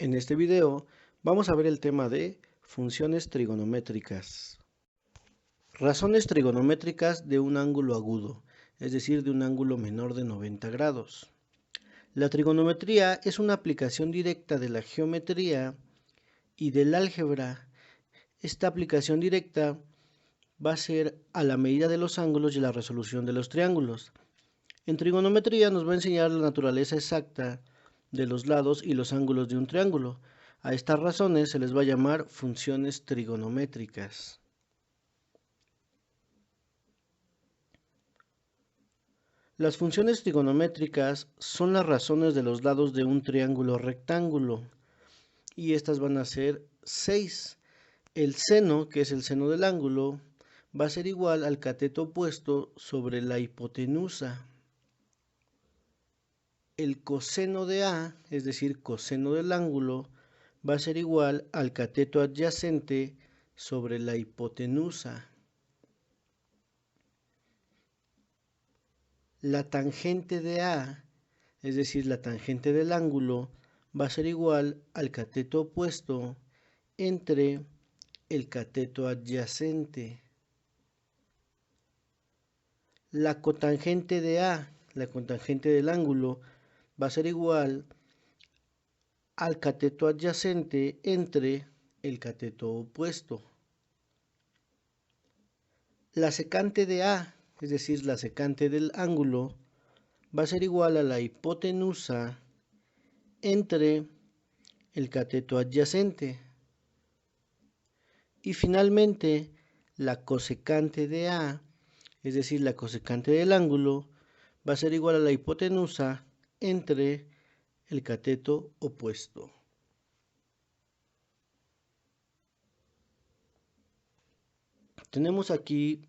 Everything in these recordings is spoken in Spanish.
En este video vamos a ver el tema de funciones trigonométricas. Razones trigonométricas de un ángulo agudo, es decir, de un ángulo menor de 90 grados. La trigonometría es una aplicación directa de la geometría y del álgebra. Esta aplicación directa va a ser a la medida de los ángulos y la resolución de los triángulos. En trigonometría nos va a enseñar la naturaleza exacta de los lados y los ángulos de un triángulo. A estas razones se les va a llamar funciones trigonométricas. Las funciones trigonométricas son las razones de los lados de un triángulo rectángulo y estas van a ser 6. El seno, que es el seno del ángulo, va a ser igual al cateto opuesto sobre la hipotenusa. El coseno de A, es decir, coseno del ángulo, va a ser igual al cateto adyacente sobre la hipotenusa. La tangente de A, es decir, la tangente del ángulo, va a ser igual al cateto opuesto entre el cateto adyacente. La cotangente de A, la cotangente del ángulo, va a ser igual al cateto adyacente entre el cateto opuesto. La secante de A, es decir, la secante del ángulo, va a ser igual a la hipotenusa entre el cateto adyacente. Y finalmente, la cosecante de A, es decir, la cosecante del ángulo, va a ser igual a la hipotenusa entre el cateto opuesto. Tenemos aquí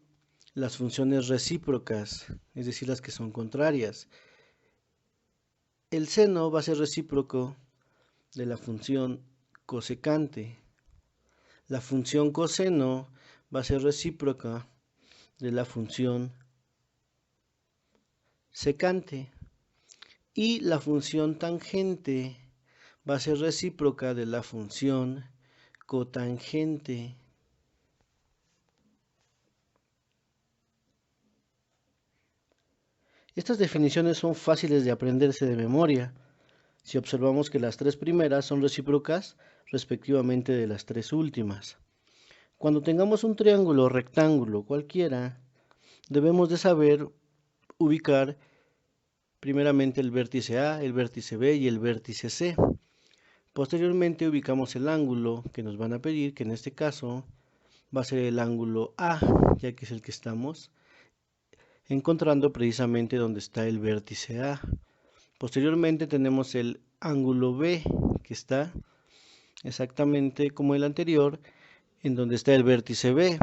las funciones recíprocas, es decir, las que son contrarias. El seno va a ser recíproco de la función cosecante. La función coseno va a ser recíproca de la función secante. Y la función tangente va a ser recíproca de la función cotangente. Estas definiciones son fáciles de aprenderse de memoria, si observamos que las tres primeras son recíprocas respectivamente de las tres últimas. Cuando tengamos un triángulo rectángulo cualquiera, debemos de saber ubicar primeramente el vértice A, el vértice B y el vértice C. Posteriormente ubicamos el ángulo que nos van a pedir, que en este caso va a ser el ángulo A, ya que es el que estamos encontrando precisamente donde está el vértice A. Posteriormente tenemos el ángulo B, que está exactamente como el anterior, en donde está el vértice B.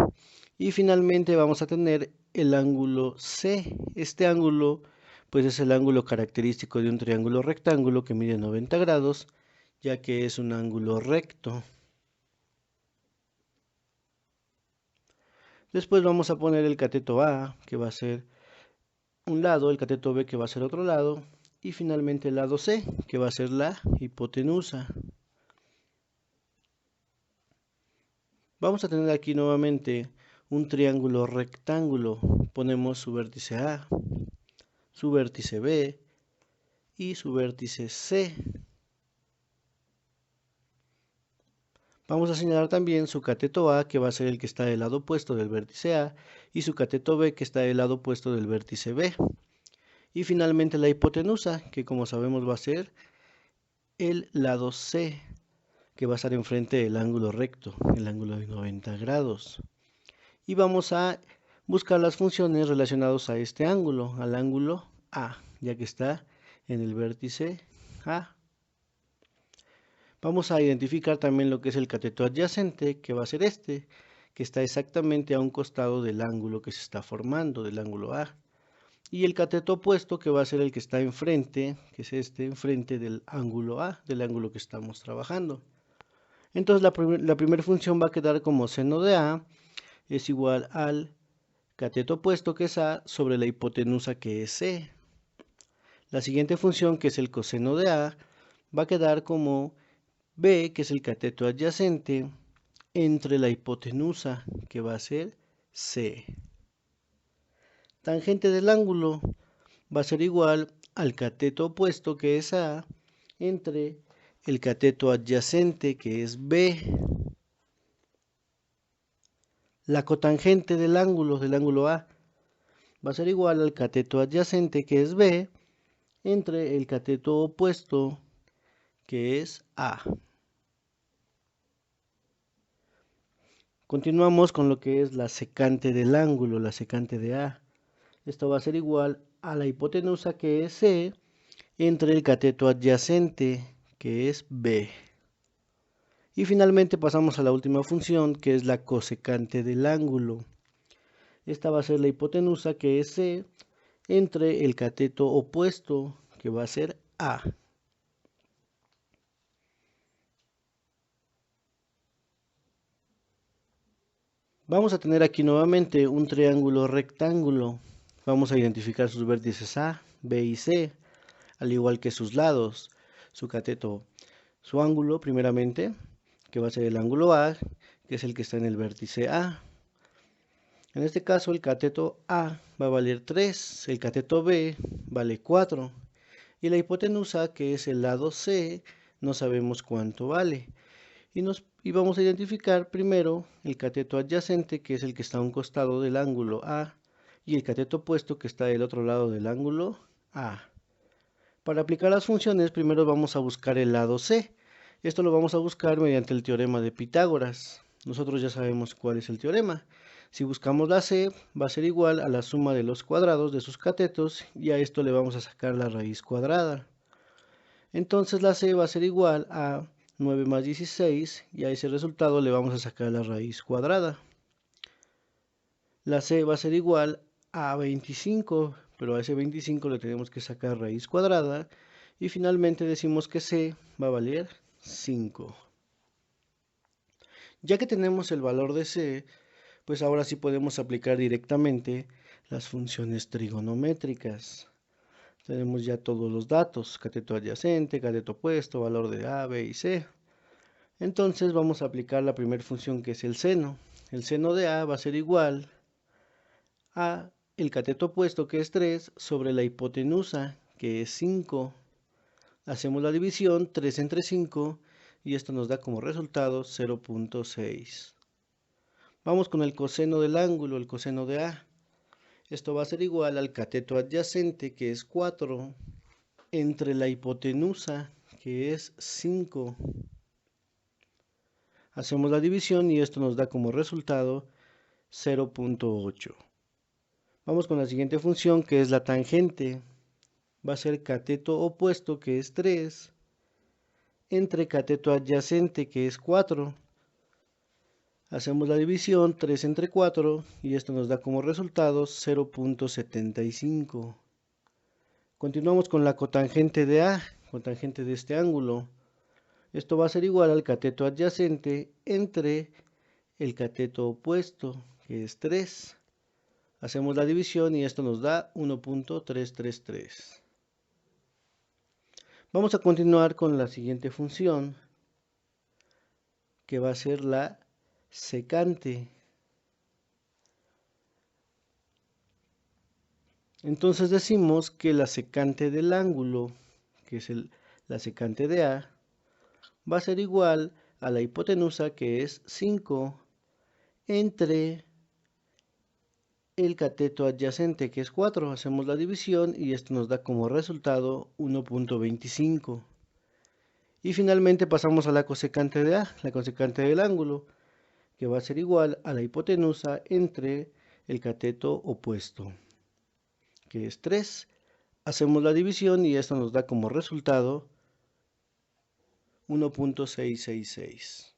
Y finalmente vamos a tener el ángulo C. Este ángulo pues es el ángulo característico de un triángulo rectángulo que mide 90 grados, ya que es un ángulo recto. Después vamos a poner el cateto A, que va a ser un lado, el cateto B, que va a ser otro lado, y finalmente el lado C, que va a ser la hipotenusa. Vamos a tener aquí nuevamente un triángulo rectángulo. Ponemos su vértice A, su vértice B y su vértice C. Vamos a señalar también su cateto A, que va a ser el que está del lado opuesto del vértice A, y su cateto B, que está del lado opuesto del vértice B. Y finalmente la hipotenusa, que como sabemos va a ser el lado C, que va a estar enfrente del ángulo recto, el ángulo de 90 grados. Y vamos a buscar las funciones relacionadas a este ángulo, al ángulo A, ya que está en el vértice A. Vamos a identificar también lo que es el cateto adyacente, que va a ser este, que está exactamente a un costado del ángulo que se está formando, del ángulo A. Y el cateto opuesto, que va a ser el que está enfrente, que es este, enfrente del ángulo A, del ángulo que estamos trabajando. Entonces la primera función va a quedar como seno de A es igual al cateto opuesto, que es A, sobre la hipotenusa, que es C. La siguiente función, que es el coseno de A, va a quedar como B, que es el cateto adyacente, entre la hipotenusa, que va a ser C. Tangente del ángulo va a ser igual al cateto opuesto, que es A, entre el cateto adyacente, que es B. La cotangente del ángulo A, va a ser igual al cateto adyacente, que es B, entre el cateto opuesto, que es A. Continuamos con lo que es la secante del ángulo, la secante de A. Esto va a ser igual a la hipotenusa, que es C, entre el cateto adyacente, que es B. Y finalmente pasamos a la última función, que es la cosecante del ángulo. Esta va a ser la hipotenusa, que es C, entre el cateto opuesto, que va a ser A. Vamos a tener aquí nuevamente un triángulo rectángulo. Vamos a identificar sus vértices A, B y C, al igual que sus lados, su cateto, su ángulo primeramente, que va a ser el ángulo A, que es el que está en el vértice A. En este caso el cateto A va a valer 3, el cateto B vale 4 y la hipotenusa, que es el lado C, no sabemos cuánto vale. Y vamos a identificar primero el cateto adyacente, que es el que está a un costado del ángulo A, y el cateto opuesto, que está del otro lado del ángulo A. Para aplicar las funciones, primero vamos a buscar el lado C. Esto lo vamos a buscar mediante el teorema de Pitágoras. Nosotros ya sabemos cuál es el teorema. Si buscamos la C, va a ser igual a la suma de los cuadrados de sus catetos, y a esto le vamos a sacar la raíz cuadrada. Entonces la C va a ser igual a 9 más 16, y a ese resultado le vamos a sacar la raíz cuadrada. La C va a ser igual a 25, pero a ese 25 le tenemos que sacar raíz cuadrada, y finalmente decimos que C va a valer 5. Ya que tenemos el valor de C, pues ahora sí podemos aplicar directamente las funciones trigonométricas. Tenemos ya todos los datos, cateto adyacente, cateto opuesto, valor de A, B y C. Entonces vamos a aplicar la primera función, que es el seno. El seno de A va a ser igual a el cateto opuesto, que es 3, sobre la hipotenusa, que es 5. Hacemos la división, 3 entre 5, y esto nos da como resultado 0.6. Vamos con el coseno del ángulo, el coseno de A. Esto va a ser igual al cateto adyacente, que es 4, entre la hipotenusa, que es 5. Hacemos la división y esto nos da como resultado 0.8. Vamos con la siguiente función, que es la tangente. Va a ser cateto opuesto, que es 3, entre cateto adyacente, que es 4. Hacemos la división, 3 entre 4, y esto nos da como resultado 0.75. Continuamos con la cotangente de A, cotangente de este ángulo. Esto va a ser igual al cateto adyacente entre el cateto opuesto, que es 3. Hacemos la división y esto nos da 1.333. Vamos a continuar con la siguiente función, que va a ser la secante. Entonces decimos que la secante del ángulo, que es la secante de A, va a ser igual a la hipotenusa, que es 5, entre el cateto adyacente, que es 4. Hacemos la división y esto nos da como resultado 1.25. Y finalmente pasamos a la cosecante de A, la cosecante del ángulo, que va a ser igual a la hipotenusa entre el cateto opuesto, que es 3. Hacemos la división y esto nos da como resultado 1.666.